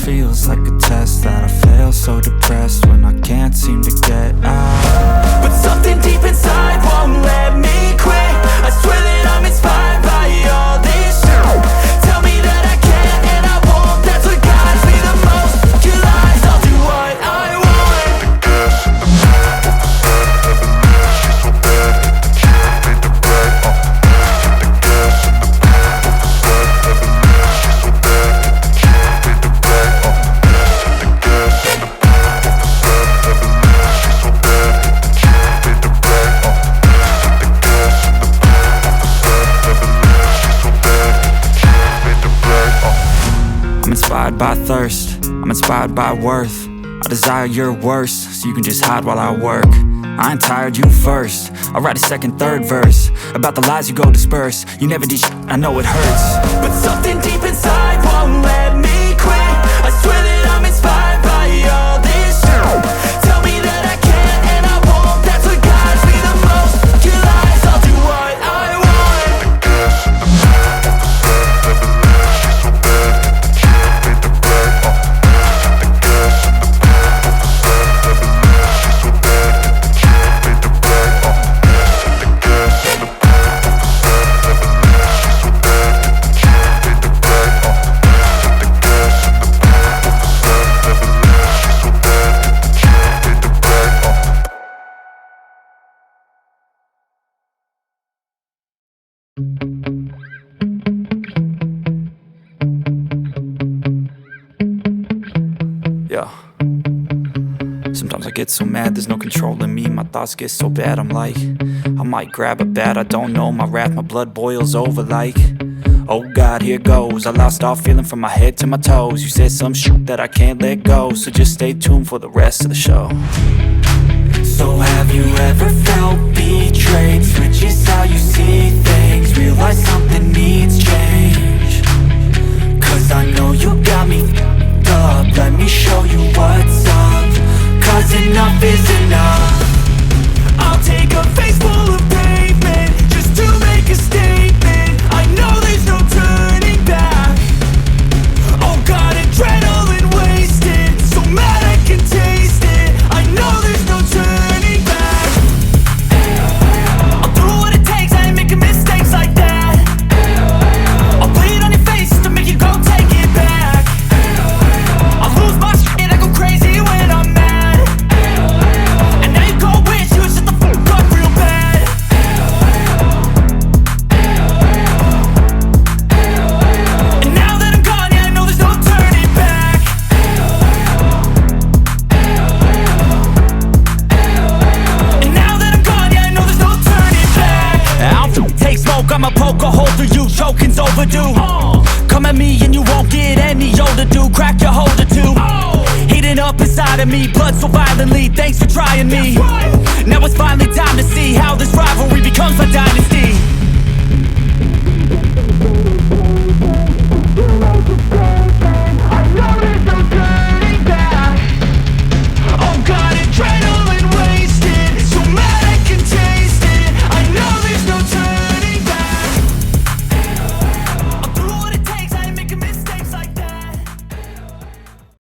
feels like a test that I fail, so depressed when I can't seem to get out. But something deep inside won't let me quit. I swear that I'm inspired by all this shit. Tell me that I can and I won't. That's what guides me the most. Your lies, I'll do what I want. I'm inspired by thirst, I'm inspired by worth. I desire your worst, so you can just hide while I work. I ain't tired, you first. I'll write a second, third verse about the lies you go disperse. You never did shit, I know it hurts. But something deep inside won't let me quit. I swear that I'm inspired by all this shit. Tell me that I can and I won't. That's what guides me the most. Your lies, I'll do what I want. Yeah. Sometimes I get so mad, there's no controlling me. My thoughts get so bad, I'm like, I might grab a bat, I don't know. My wrath, my blood boils over like, oh God, here goes. I lost all feeling from my head to my toes. You said some shit that I can't let go, so just stay tuned for the rest of the show. So have you ever felt betrayed? Switches how you see things. Realize something needs change. Cause I know you got me f***ed up. Let me show you what's up. Cause enough is enough. I'll take a face full of pavement just to make a statement. I know there's no turning back. Oh God, adrenaline wasted. So mad I can taste it. I know there's no turning back. I'll do what it takes, I ain't making mistakes like that. I'll bleed on your face just to make you go take it back. I'll lose my shit, I go crazy when I'm mad. And now you go wish you would shut the fuck up real bad. And now that I'm gone, yeah, I know there's no turning back. And now that I'm gone, yeah, I know there's no turning back. I'll take smoke, I'ma poke a hole through you, choking's overdue. Come at me and you won't get any older, dude. Crack your holder too. Heating up inside of me, blood so violently. Thanks for trying me. Now it's finally time to see how this rivalry becomes a dynasty.